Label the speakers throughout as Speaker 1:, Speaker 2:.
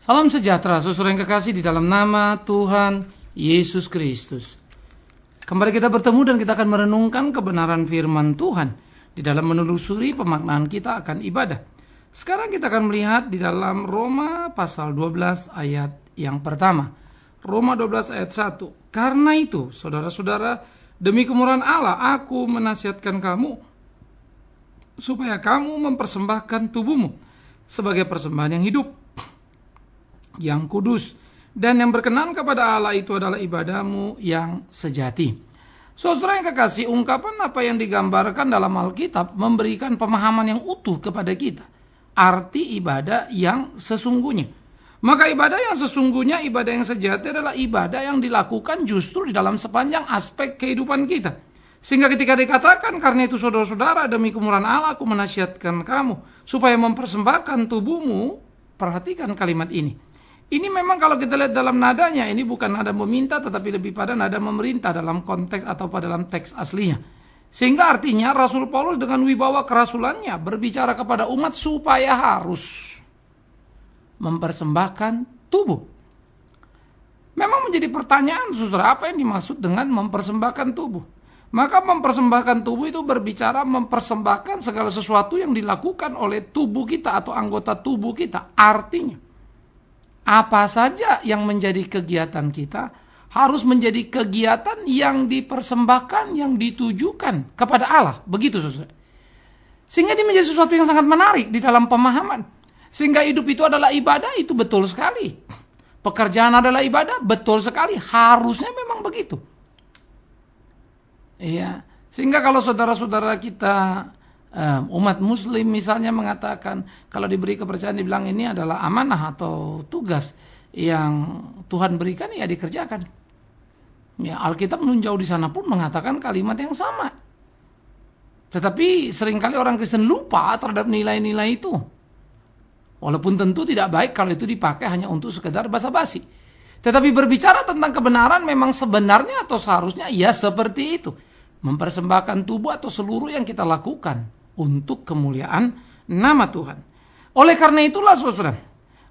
Speaker 1: Salam sejahtera, saudara yang kekasih di dalam nama Tuhan Yesus Kristus. Kembali kita bertemu dan kita akan merenungkan kebenaran firman Tuhan di dalam menelusuri pemaknaan kita akan ibadah. Sekarang kita akan melihat di dalam Roma pasal 12 ayat yang pertama. Roma 12 ayat 1. Karena itu, saudara-saudara, demi kemurahan Allah, aku menasihatkan kamu supaya kamu mempersembahkan tubuhmu sebagai persembahan yang hidup, yang kudus, dan yang berkenan kepada Allah, itu adalah ibadahmu yang sejati. Saudara yang kekasih, ungkapan apa yang digambarkan dalam Alkitab memberikan pemahaman yang utuh kepada kita arti ibadah yang sesungguhnya. Maka ibadah yang sesungguhnya, ibadah yang sejati adalah ibadah yang dilakukan justru di dalam sepanjang aspek kehidupan kita. Sehingga ketika dikatakan, karena itu saudara-saudara, demi kemurahan Allah aku menasihatkan kamu supaya mempersembahkan tubuhmu, perhatikan kalimat ini. Ini memang kalau kita lihat dalam nadanya, ini bukan nada meminta tetapi lebih pada nada memerintah dalam konteks atau pada dalam teks aslinya. Sehingga artinya Rasul Paulus dengan wibawa kerasulannya berbicara kepada umat supaya harus mempersembahkan tubuh. Memang menjadi pertanyaan, saudara, apa yang dimaksud dengan mempersembahkan tubuh? Maka mempersembahkan tubuh itu berbicara mempersembahkan segala sesuatu yang dilakukan oleh tubuh kita atau anggota tubuh kita. Artinya, apa saja yang menjadi kegiatan kita harus menjadi kegiatan yang dipersembahkan, yang ditujukan kepada Allah. Begitu, saudara. Sehingga ini menjadi sesuatu yang sangat menarik di dalam pemahaman. Sehingga hidup itu adalah ibadah, itu betul sekali. Pekerjaan adalah ibadah, betul sekali. Harusnya memang begitu. Iya. Sehingga kalau saudara-saudara kita umat muslim misalnya mengatakan, kalau diberi kepercayaan dibilang ini adalah amanah atau tugas yang Tuhan berikan, ya dikerjakan. Ya, Alkitab menunjau di sana pun mengatakan kalimat yang sama. Tetapi seringkali orang Kristen lupa terhadap nilai-nilai itu. Walaupun tentu tidak baik kalau itu dipakai hanya untuk sekedar basa-basi. Tetapi berbicara tentang kebenaran memang sebenarnya atau seharusnya ya seperti itu. Mempersembahkan tubuh atau seluruh yang kita lakukan untuk kemuliaan nama Tuhan. Oleh karena itulah, saudara,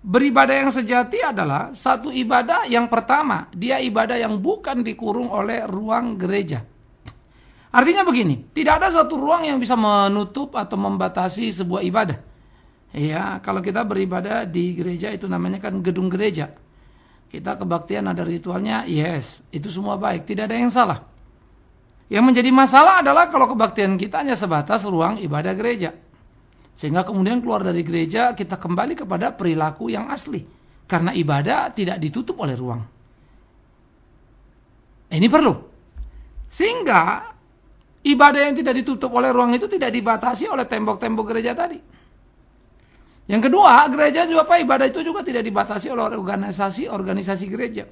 Speaker 1: beribadah yang sejati adalah satu ibadah yang pertama, dia ibadah yang bukan dikurung oleh ruang gereja. Artinya begini, tidak ada satu ruang yang bisa menutup atau membatasi sebuah ibadah. Ya, kalau kita beribadah di gereja itu namanya kan gedung gereja. Kita kebaktian ada ritualnya, yes, itu semua baik, tidak ada yang salah. Yang menjadi masalah adalah kalau kebaktian kita hanya sebatas ruang ibadah gereja. Sehingga kemudian keluar dari gereja kita kembali kepada perilaku yang asli. Karena ibadah tidak ditutup oleh ruang. Ini perlu. Sehingga ibadah yang tidak ditutup oleh ruang itu tidak dibatasi oleh tembok-tembok gereja tadi. Yang kedua, gereja juga ibadah itu juga tidak dibatasi oleh organisasi gereja.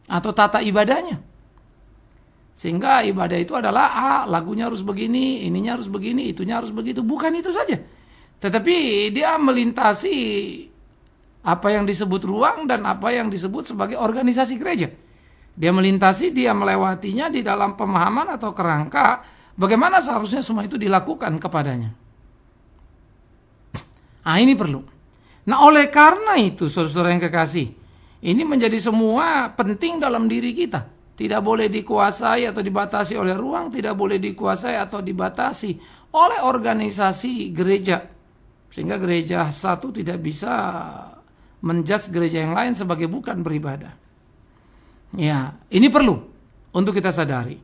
Speaker 1: Atau tata ibadahnya. Sehingga ibadah itu adalah lagunya harus begini, ininya harus begini, itunya harus begitu. Bukan itu saja. Tetapi dia melintasi apa yang disebut ruang dan apa yang disebut sebagai organisasi gereja. Dia melintasi, dia melewatinya di dalam pemahaman atau kerangka bagaimana seharusnya semua itu dilakukan kepadanya. Ini perlu. Nah, oleh karena itu, saudara yang kekasih, ini menjadi semua penting dalam diri kita. Tidak boleh dikuasai atau dibatasi oleh ruang, tidak boleh dikuasai atau dibatasi oleh organisasi gereja. Sehingga gereja satu tidak bisa menjudge gereja yang lain sebagai bukan beribadah. Ya, ini perlu untuk kita sadari.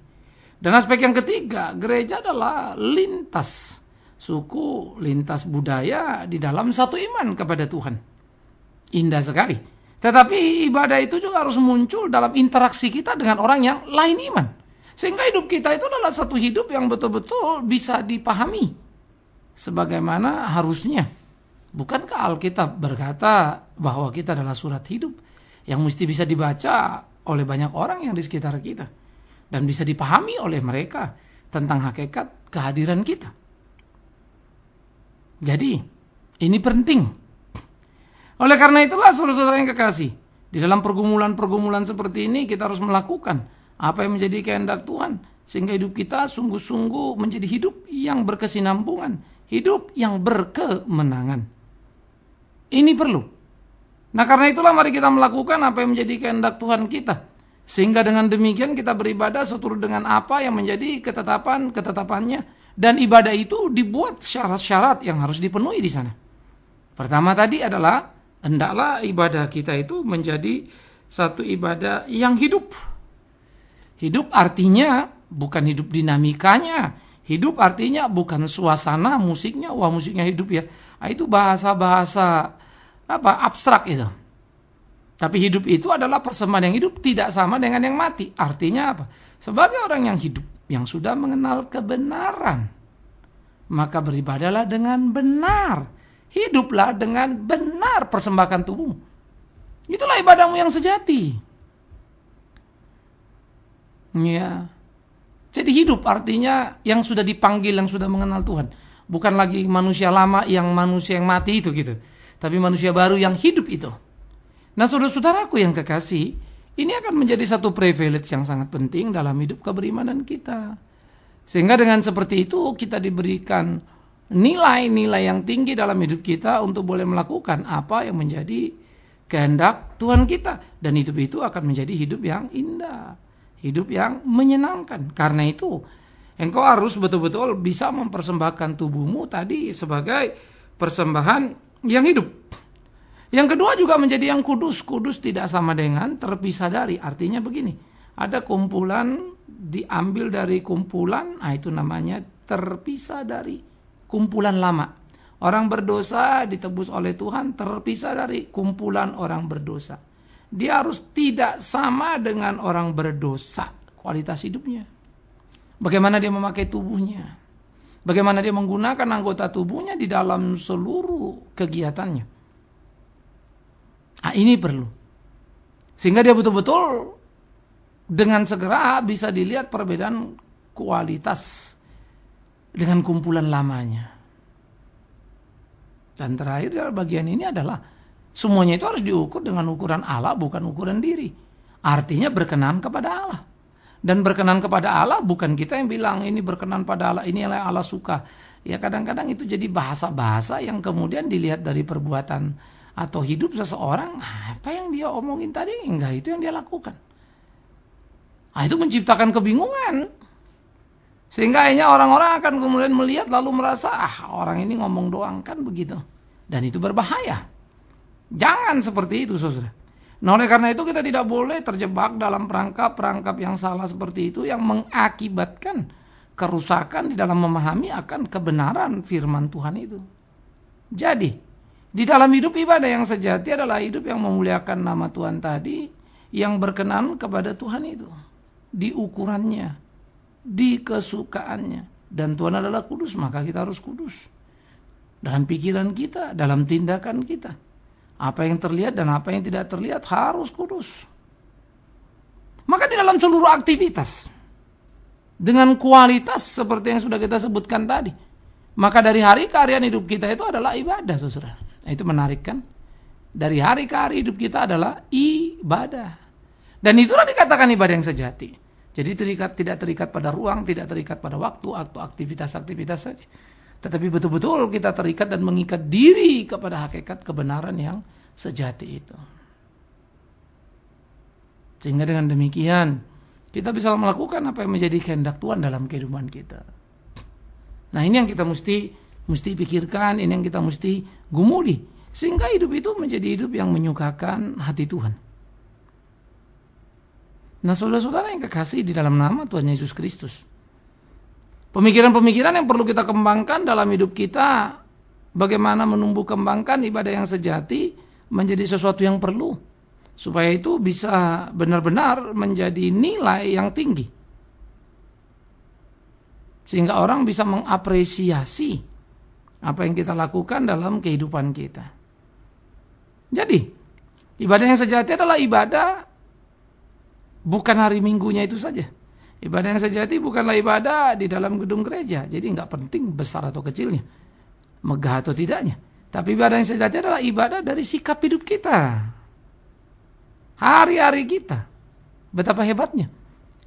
Speaker 1: Dan aspek yang ketiga, gereja adalah lintas suku, lintas budaya di dalam satu iman kepada Tuhan. Indah sekali. Tetapi ibadah itu juga harus muncul dalam interaksi kita dengan orang yang lain iman. Sehingga hidup kita itu adalah satu hidup yang betul-betul bisa dipahami sebagaimana harusnya. Bukankah Alkitab berkata bahwa kita adalah surat hidup yang mesti bisa dibaca oleh banyak orang yang di sekitar kita dan bisa dipahami oleh mereka tentang hakikat kehadiran kita. Jadi, ini penting. Oleh karena itulah, saudara-saudara yang kekasih, di dalam pergumulan-pergumulan seperti ini kita harus melakukan apa yang menjadi kehendak Tuhan. Sehingga hidup kita sungguh-sungguh menjadi hidup yang berkesinambungan, hidup yang berkemenangan. Ini perlu. Nah, karena itulah mari kita melakukan apa yang menjadi kehendak Tuhan kita. Sehingga dengan demikian kita beribadah seturut dengan apa yang menjadi ketetapannya. Dan ibadah itu dibuat syarat-syarat yang harus dipenuhi di sana. Pertama tadi adalah, hendaklah ibadah kita itu menjadi satu ibadah yang hidup. Hidup artinya bukan hidup dinamikanya. Hidup artinya bukan suasana musiknya, wah musiknya hidup ya. Nah, itu bahasa-bahasa abstrak itu. Tapi hidup itu adalah persembahan yang hidup, tidak sama dengan yang mati. Artinya apa? Sebagai orang yang hidup, yang sudah mengenal kebenaran, maka beribadahlah dengan benar. Hiduplah dengan benar, persembahkan tubuhmu. Itulah ibadahmu yang sejati. Ya. Jadi hidup artinya yang sudah dipanggil, yang sudah mengenal Tuhan. Bukan lagi manusia lama yang manusia yang mati itu gitu. Tapi manusia baru yang hidup itu. Nah, saudara-saudaraku yang kekasih, ini akan menjadi satu privilege yang sangat penting dalam hidup keberimanan kita. Sehingga dengan seperti itu kita diberikan nilai-nilai yang tinggi dalam hidup kita untuk boleh melakukan apa yang menjadi kehendak Tuhan kita. Dan hidup itu akan menjadi hidup yang indah, hidup yang menyenangkan. Karena itu, engkau harus betul-betul bisa mempersembahkan tubuhmu tadi sebagai persembahan yang hidup. Yang kedua juga menjadi yang kudus. Kudus tidak sama dengan terpisah dari. Artinya begini, ada kumpulan diambil dari kumpulan, itu namanya terpisah dari kumpulan lama. Orang berdosa ditebus oleh Tuhan, terpisah dari kumpulan orang berdosa. Dia harus tidak sama dengan orang berdosa kualitas hidupnya. Bagaimana dia memakai tubuhnya. Bagaimana dia menggunakan anggota tubuhnya di dalam seluruh kegiatannya. Nah, ini perlu. Sehingga dia betul-betul dengan segera bisa dilihat perbedaan kualitas dengan kumpulan lamanya. Dan terakhir dalam bagian ini adalah semuanya itu harus diukur dengan ukuran Allah, bukan ukuran diri. Artinya berkenan kepada Allah. Dan berkenan kepada Allah bukan kita yang bilang ini berkenan pada Allah, ini yang Allah suka. Ya kadang-kadang itu jadi bahasa-bahasa yang kemudian dilihat dari perbuatan atau hidup seseorang, apa yang dia omongin tadi, enggak itu yang dia lakukan. Nah, itu menciptakan kebingungan. Sehingga akhirnya orang-orang akan kemudian melihat lalu merasa, orang ini ngomong doang, kan begitu. Dan itu berbahaya. Jangan seperti itu, saudara. Nah, oleh karena itu kita tidak boleh terjebak dalam perangkap-perangkap yang salah seperti itu yang mengakibatkan kerusakan di dalam memahami akan kebenaran firman Tuhan itu. Jadi, di dalam hidup ibadah yang sejati adalah hidup yang memuliakan nama Tuhan tadi, yang berkenan kepada Tuhan itu. Di ukurannya, di kesukaannya. Dan Tuhan adalah kudus, maka kita harus kudus. Dalam pikiran kita, dalam tindakan kita. Apa yang terlihat dan apa yang tidak terlihat harus kudus. Maka di dalam seluruh aktivitas, dengan kualitas seperti yang sudah kita sebutkan tadi, maka dari hari ke harian hidup kita itu adalah ibadah, saudara. Itu menarik kan? Dari hari ke hari hidup kita adalah ibadah. Dan itulah dikatakan ibadah yang sejati. Jadi tidak terikat pada ruang, tidak terikat pada waktu atau aktivitas-aktivitas saja. Tetapi betul-betul kita terikat dan mengikat diri kepada hakikat kebenaran yang sejati itu. Sehingga dengan demikian kita bisa melakukan apa yang menjadi kehendak Tuhan dalam kehidupan kita. Nah, ini yang kita mesti pikirkan, ini yang kita mesti gumuli. Sehingga hidup itu menjadi hidup yang menyukakan hati Tuhan. Nah, saudara-saudara yang kekasih di dalam nama Tuhan Yesus Kristus, pemikiran-pemikiran yang perlu kita kembangkan dalam hidup kita, bagaimana menumbuh kembangkan ibadah yang sejati menjadi sesuatu yang perlu. Supaya itu bisa benar-benar menjadi nilai yang tinggi. Sehingga orang bisa mengapresiasi apa yang kita lakukan dalam kehidupan kita. Jadi, ibadah yang sejati adalah ibadah bukan hari minggunya itu saja. Ibadah yang sejati bukanlah ibadah di dalam gedung gereja. Jadi nggak penting besar atau kecilnya, megah atau tidaknya. Tapi ibadah yang sejati adalah ibadah dari sikap hidup kita. Hari-hari kita. Betapa hebatnya.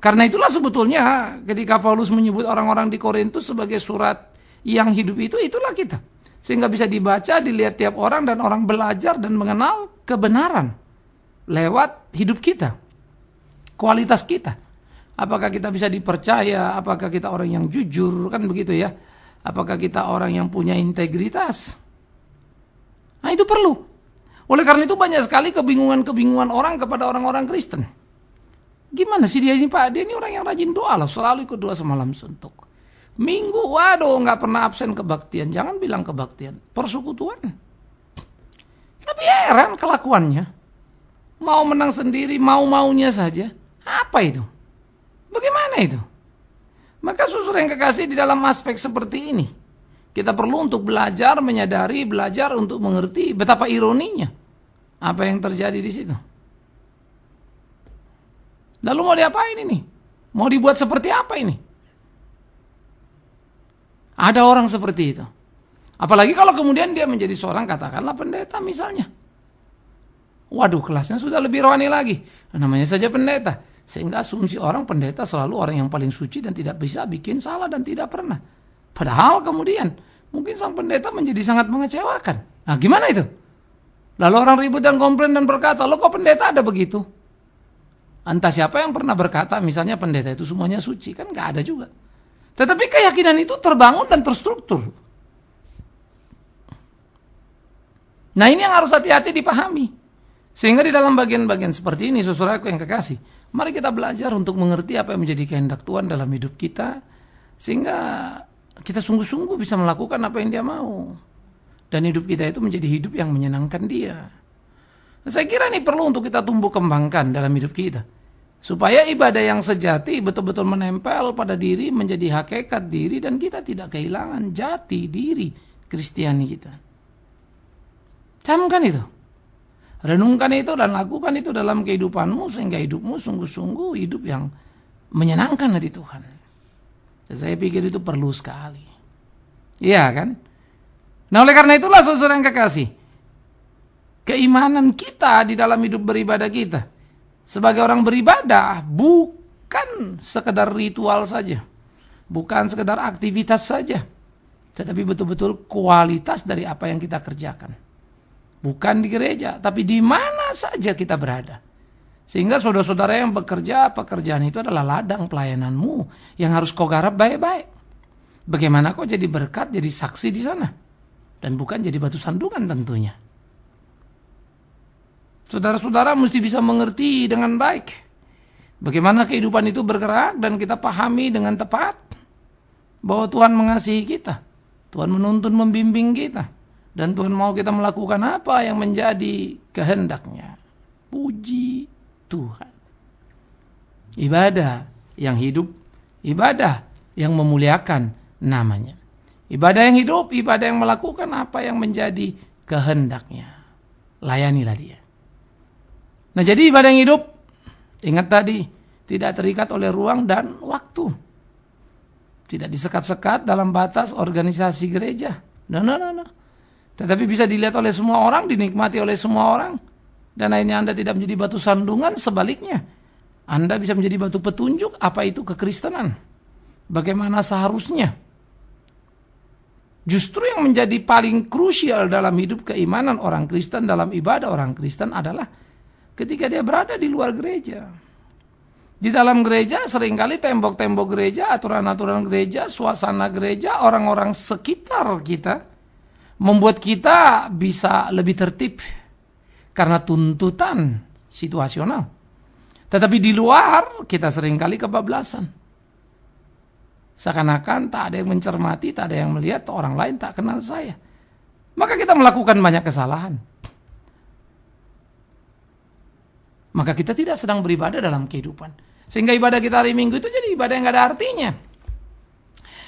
Speaker 1: Karena itulah sebetulnya ketika Paulus menyebut orang-orang di Korintus sebagai surat yang hidup itu, itulah kita. Sehingga bisa dibaca, dilihat tiap orang, dan orang belajar dan mengenal kebenaran lewat hidup kita, kualitas kita. Apakah kita bisa dipercaya, apakah kita orang yang jujur, kan begitu ya. Apakah kita orang yang punya integritas. Nah itu perlu. Oleh karena itu banyak sekali kebingungan-kebingungan orang kepada orang-orang Kristen. Gimana sih dia ini Pak? Dia ini orang yang rajin doa loh, selalu ikut doa semalam suntuk. Minggu, waduh nggak pernah absen kebaktian. Jangan bilang kebaktian, persekutuan. Tapi heran kelakuannya. Mau menang sendiri, mau-maunya saja. Apa itu? Bagaimana itu? Maka saudara yang kekasih, di dalam aspek seperti ini, kita perlu untuk belajar, menyadari, belajar untuk mengerti betapa ironinya apa yang terjadi di situ. Lalu mau diapain ini? Mau dibuat seperti apa ini? Ada orang seperti itu. Apalagi kalau kemudian dia menjadi seorang, katakanlah pendeta misalnya. Waduh, kelasnya sudah lebih rohani lagi. Namanya saja pendeta. Sehingga asumsi orang pendeta selalu orang yang paling suci dan tidak bisa bikin salah dan tidak pernah. Padahal kemudian mungkin sang pendeta menjadi sangat mengecewakan. Nah gimana itu? Lalu orang ribut dan komplain dan berkata, "Loh kok pendeta ada begitu?" Entah siapa yang pernah berkata misalnya pendeta itu semuanya suci. Kan gak ada juga. Tetapi keyakinan itu terbangun dan terstruktur. Nah ini yang harus hati-hati dipahami. Sehingga di dalam bagian-bagian seperti ini, saudaraku yang kekasih, mari kita belajar untuk mengerti apa yang menjadi kehendak Tuhan dalam hidup kita. Sehingga kita sungguh-sungguh bisa melakukan apa yang Dia mau. Dan hidup kita itu menjadi hidup yang menyenangkan Dia. Saya kira ini perlu untuk kita tumbuh kembangkan dalam hidup kita. Supaya ibadah yang sejati betul-betul menempel pada diri, menjadi hakikat diri, dan kita tidak kehilangan jati diri Kristiani kita. Camkan itu. Renungkan itu dan lakukan itu dalam kehidupanmu, sehingga hidupmu sungguh-sungguh hidup yang menyenangkan hati Tuhan. Saya pikir itu perlu sekali. Iya kan? Nah oleh karena itulah saudara yang kekasih, keimanan kita di dalam hidup beribadah kita, sebagai orang beribadah, bukan sekedar ritual saja, bukan sekedar aktivitas saja, tetapi betul-betul kualitas dari apa yang kita kerjakan. Bukan di gereja, tapi di mana saja kita berada. Sehingga saudara-saudara yang bekerja, pekerjaan itu adalah ladang pelayananmu yang harus kau garap baik-baik. Bagaimana kau jadi berkat, jadi saksi di sana. Dan bukan jadi batu sandungan tentunya. Saudara-saudara mesti bisa mengerti dengan baik bagaimana kehidupan itu bergerak, dan kita pahami dengan tepat bahwa Tuhan mengasihi kita. Tuhan menuntun, membimbing kita. Dan Tuhan mau kita melakukan apa yang menjadi kehendak-Nya. Puji Tuhan. Ibadah yang hidup, ibadah yang memuliakan nama-Nya. Ibadah yang hidup, ibadah yang melakukan apa yang menjadi kehendak-Nya. Layanilah Dia. Nah jadi ibadah yang hidup, ingat tadi, tidak terikat oleh ruang dan waktu. Tidak disekat-sekat dalam batas organisasi gereja. No. Tetapi bisa dilihat oleh semua orang, dinikmati oleh semua orang. Dan akhirnya Anda tidak menjadi batu sandungan, sebaliknya. Anda bisa menjadi batu petunjuk apa itu kekristenan. Bagaimana seharusnya. Justru yang menjadi paling krusial dalam hidup keimanan orang Kristen, dalam ibadah orang Kristen adalah ketika dia berada di luar gereja. Di dalam gereja seringkali tembok-tembok gereja, aturan-aturan gereja, suasana gereja, orang-orang sekitar kita membuat kita bisa lebih tertib karena tuntutan situasional. Tetapi di luar kita seringkali kebablasan. Seakan-akan tak ada yang mencermati, tak ada yang melihat, orang lain tak kenal saya. Maka kita melakukan banyak kesalahan. Maka kita tidak sedang beribadah dalam kehidupan. Sehingga ibadah kita hari Minggu itu jadi ibadah yang gak ada artinya.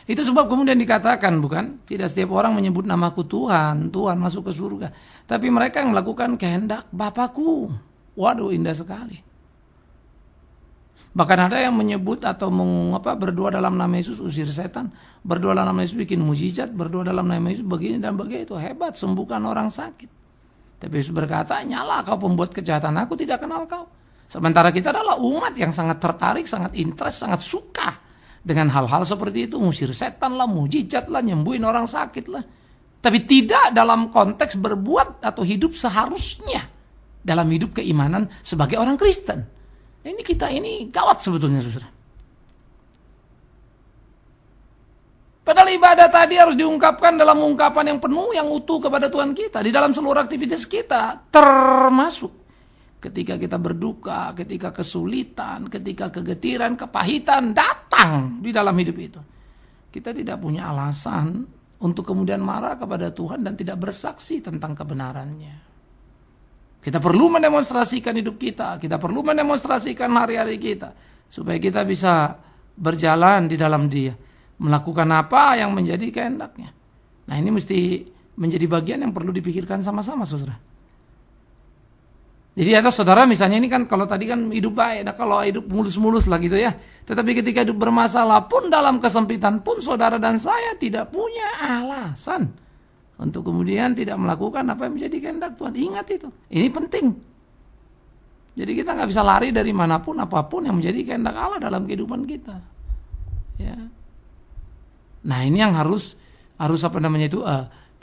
Speaker 1: Itu sebab kemudian dikatakan, bukan? Tidak setiap orang menyebut namaku Tuhan, Tuhan masuk ke surga. Tapi mereka yang melakukan kehendak Bapakku. Waduh, indah sekali. Bahkan ada yang menyebut atau berdoa dalam nama Yesus usir setan. Berdoa dalam nama Yesus bikin mujizat. Berdoa dalam nama Yesus begini dan begitu. Hebat, sembuhkan orang sakit. Tapi Yesus berkata, nyala kau pembuat kejahatan, aku tidak kenal kau. Sementara kita adalah umat yang sangat tertarik, sangat interest, sangat suka dengan hal-hal seperti itu, ngusir setan lah, mujizat lah, nyembuhin orang sakit lah. Tapi tidak dalam konteks berbuat atau hidup seharusnya dalam hidup keimanan sebagai orang Kristen. Kita ini gawat sebetulnya, saudara. Padahal ibadah tadi harus diungkapkan dalam ungkapan yang penuh, yang utuh kepada Tuhan kita. Di dalam seluruh aktivitas kita. Termasuk ketika kita berduka, ketika kesulitan, ketika kegetiran, kepahitan datang di dalam hidup itu. Kita tidak punya alasan untuk kemudian marah kepada Tuhan dan tidak bersaksi tentang kebenarannya. Kita perlu mendemonstrasikan hidup kita. Kita perlu mendemonstrasikan hari-hari kita. Supaya kita bisa berjalan di dalam Dia. Melakukan apa yang menjadi kehendaknya. Nah, ini mesti menjadi bagian yang perlu dipikirkan sama-sama, saudara. Jadi ada saudara misalnya ini kan kalau tadi kan hidup baik. Nah, kalau hidup mulus-mulus lah gitu ya. Tetapi ketika hidup bermasalah pun dalam kesempitan pun saudara dan saya tidak punya alasan untuk kemudian tidak melakukan apa yang menjadi kehendak Tuhan. Ingat itu. Ini penting. Jadi kita nggak bisa lari dari manapun apapun yang menjadi kehendak Allah dalam kehidupan kita. Ya. Nah, ini yang harus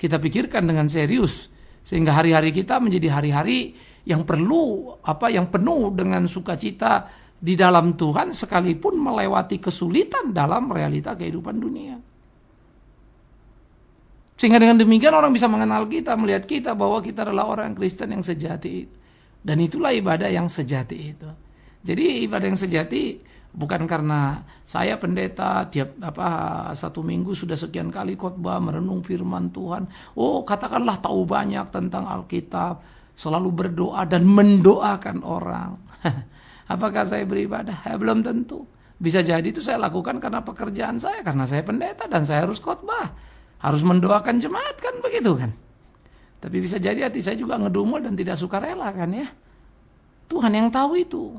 Speaker 1: kita pikirkan dengan serius sehingga hari-hari kita menjadi hari-hari yang penuh dengan sukacita di dalam Tuhan sekalipun melewati kesulitan dalam realita kehidupan dunia. Sehingga dengan demikian orang bisa mengenal kita, melihat kita bahwa kita adalah orang Kristen yang sejati. Dan itulah ibadah yang sejati itu. Jadi ibadah yang sejati bukan karena saya pendeta tiap satu minggu sudah sekian kali khotbah merenung firman Tuhan. Oh, katakanlah tahu banyak tentang Alkitab, selalu berdoa dan mendoakan orang. Apakah saya beribadah? Belum tentu. Bisa jadi itu saya lakukan karena pekerjaan saya, karena saya pendeta dan saya harus khotbah, harus mendoakan jemaat kan begitu kan. Tapi bisa jadi hati saya juga ngedumel dan tidak sukarela kan ya. Tuhan yang tahu itu.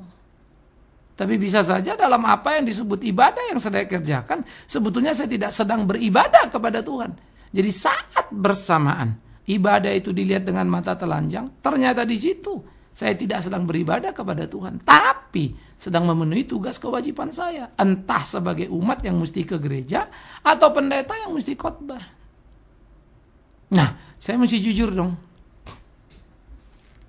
Speaker 1: Tapi bisa saja dalam apa yang disebut ibadah yang saya kerjakan, sebetulnya saya tidak sedang beribadah kepada Tuhan. Jadi saat bersamaan ibadah itu dilihat dengan mata telanjang, ternyata di situ saya tidak sedang beribadah kepada Tuhan, tapi sedang memenuhi tugas kewajiban saya. Entah sebagai umat yang mesti ke gereja, atau pendeta yang mesti khotbah. Nah, saya mesti jujur dong.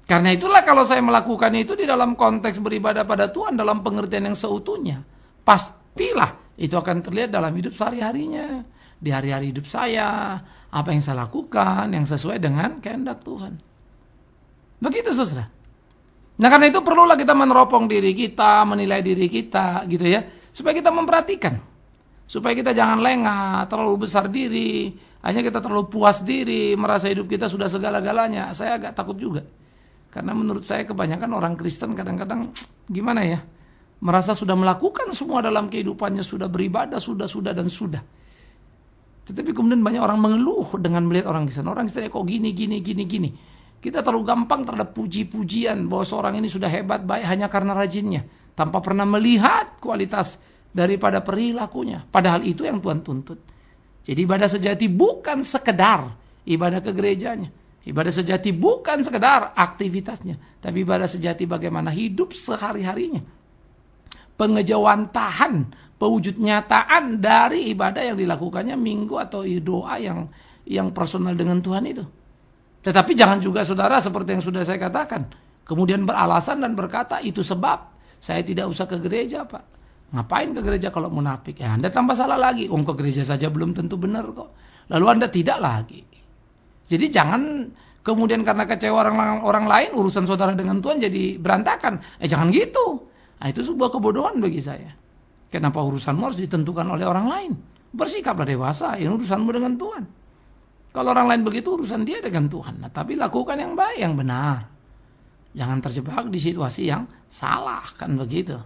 Speaker 1: Karena itulah kalau saya melakukan itu di dalam konteks beribadah pada Tuhan dalam pengertian yang seutuhnya, pastilah itu akan terlihat dalam hidup sehari-harinya. Di hari-hari hidup saya, apa yang saya lakukan yang sesuai dengan kehendak Tuhan. Begitu, saudara. Nah, karena itu perlulah kita meneropong diri kita, menilai diri kita gitu ya, supaya kita memperhatikan. Supaya kita jangan lengah, terlalu besar diri, hanya kita terlalu puas diri, merasa hidup kita sudah segala-galanya. Saya agak takut juga. Karena menurut saya kebanyakan orang Kristen kadang-kadang gimana ya, merasa sudah melakukan semua dalam kehidupannya, sudah beribadah, sudah. Tetapi kemudian banyak orang mengeluh dengan melihat orang Kristen. Orang Kristen kok gini. Kita terlalu gampang terhadap puji-pujian bahwa seorang ini sudah hebat, baik hanya karena rajinnya, tanpa pernah melihat kualitas daripada perilakunya. Padahal itu yang Tuhan tuntut. Jadi ibadah sejati bukan sekedar ibadah ke gerejanya. Ibadah sejati bukan sekedar aktivitasnya, tapi ibadah sejati bagaimana hidup sehari-harinya. Pengejawantahan, pewujud nyataan dari ibadah yang dilakukannya minggu atau doa yang personal dengan Tuhan itu. Tetapi jangan juga saudara seperti yang sudah saya katakan, kemudian beralasan dan berkata itu sebab saya tidak usah ke gereja, Pak. Ngapain ke gereja kalau munafik? Ya, Anda tambah salah lagi. Ke gereja saja belum tentu benar kok. Lalu Anda tidak lagi. Jadi jangan kemudian karena kecewa orang lain, urusan saudara dengan Tuhan jadi berantakan. Jangan gitu. Nah, itu sebuah kebodohan bagi saya. Kenapa urusanmu harus ditentukan oleh orang lain? Bersikaplah dewasa, ini urusanmu dengan Tuhan. Kalau orang lain begitu, urusan dia dengan Tuhan. Nah, tapi lakukan yang baik, yang benar. Jangan terjebak di situasi yang salah, kan begitu.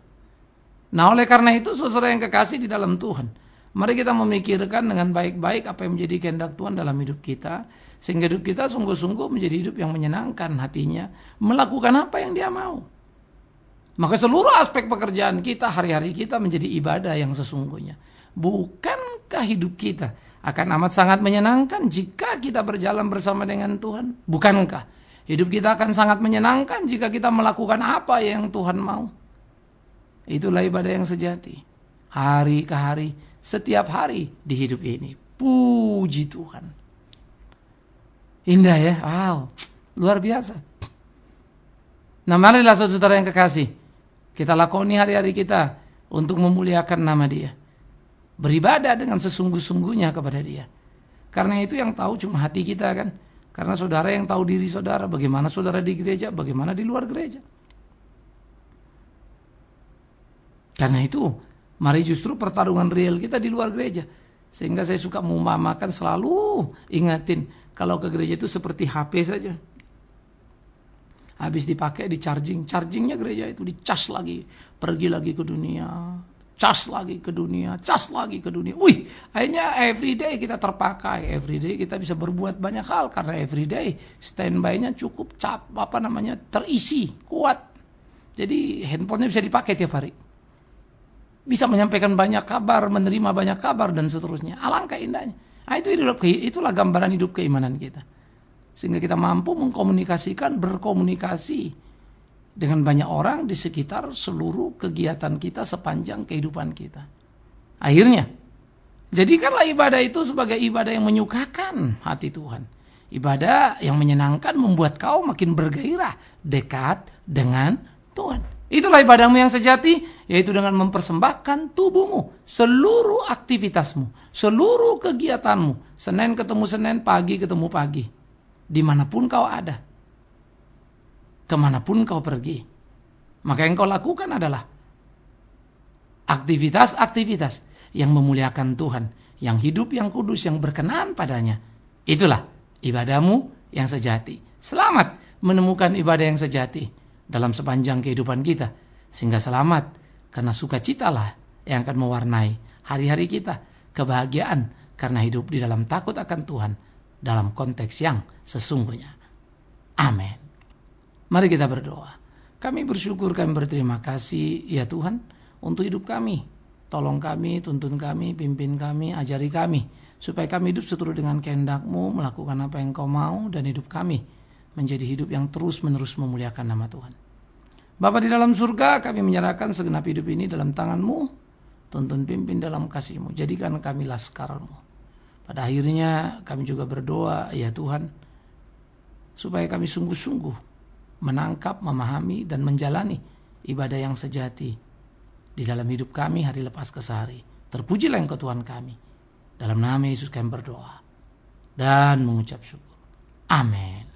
Speaker 1: Nah, oleh karena itu, saudara yang kekasih di dalam Tuhan, mari kita memikirkan dengan baik-baik apa yang menjadi kehendak Tuhan dalam hidup kita, sehingga hidup kita sungguh-sungguh menjadi hidup yang menyenangkan hatinya, melakukan apa yang dia mau. Maka seluruh aspek pekerjaan kita, hari-hari kita menjadi ibadah yang sesungguhnya. Bukankah hidup kita akan amat sangat menyenangkan jika kita berjalan bersama dengan Tuhan? Bukankah hidup kita akan sangat menyenangkan jika kita melakukan apa yang Tuhan mau? Itulah ibadah yang sejati. Hari ke hari, setiap hari di hidup ini. Puji Tuhan. Indah ya, wow, luar biasa. Nah marilah saudara yang kekasih, kita lakoni hari-hari kita untuk memuliakan nama Dia. Beribadah dengan sesungguh-sungguhnya kepada Dia. Karena itu yang tahu cuma hati kita kan. Karena saudara yang tahu diri saudara, bagaimana saudara di gereja, bagaimana di luar gereja. Karena itu, mari justru pertarungan real kita di luar gereja. Sehingga saya suka mengumpamakan selalu ingatin, kalau ke gereja itu seperti HP saja. Habis dipakai, di charging. Chargingnya gereja itu dicas lagi. Pergi lagi ke dunia. Cas lagi ke dunia. Cas lagi ke dunia. Wih, akhirnya everyday kita terpakai. Everyday kita bisa berbuat banyak hal. Karena everyday standby-nya cukup terisi, kuat. Jadi handphonenya bisa dipakai tiap hari. Bisa menyampaikan banyak kabar, menerima banyak kabar, dan seterusnya. Alangkah indahnya. Nah, itulah gambaran hidup keimanan kita. Sehingga kita mampu berkomunikasi dengan banyak orang di sekitar seluruh kegiatan kita sepanjang kehidupan kita. Akhirnya, jadikanlah ibadah itu sebagai ibadah yang menyukakan hati Tuhan. Ibadah yang menyenangkan membuat kau makin bergairah dekat dengan Tuhan. Itulah ibadahmu yang sejati, yaitu dengan mempersembahkan tubuhmu, seluruh aktivitasmu, seluruh kegiatanmu, Senin ketemu Senin, pagi ketemu pagi, dimanapun kau ada, kemanapun kau pergi. Maka yang kau lakukan adalah aktivitas-aktivitas yang memuliakan Tuhan, yang hidup, yang kudus, yang berkenan padanya. Itulah ibadahmu yang sejati. Selamat menemukan ibadah yang sejati dalam sepanjang kehidupan kita. Sehingga selamat, karena sukacitalah yang akan mewarnai hari-hari kita. Kebahagiaan karena hidup di dalam takut akan Tuhan dalam konteks yang sesungguhnya. Amin. Mari kita berdoa. Kami bersyukur, kami berterima kasih ya Tuhan untuk hidup kami. Tolong kami, tuntun kami, pimpin kami, ajari kami, supaya kami hidup seturut dengan kehendak-Mu, melakukan apa yang Kau mau, dan hidup kami menjadi hidup yang terus-menerus memuliakan nama Tuhan. Bapa di dalam surga, kami menyerahkan segenap hidup ini dalam tangan-Mu, tuntun pimpin dalam kasih-Mu, jadikan kami laskar-Mu. Pada akhirnya kami juga berdoa ya Tuhan, supaya kami sungguh-sungguh menangkap, memahami, dan menjalani ibadah yang sejati di dalam hidup kami hari lepas ke sehari. Terpujilah Engkau Tuhan kami. Dalam nama Yesus kami berdoa dan mengucap syukur. Amin.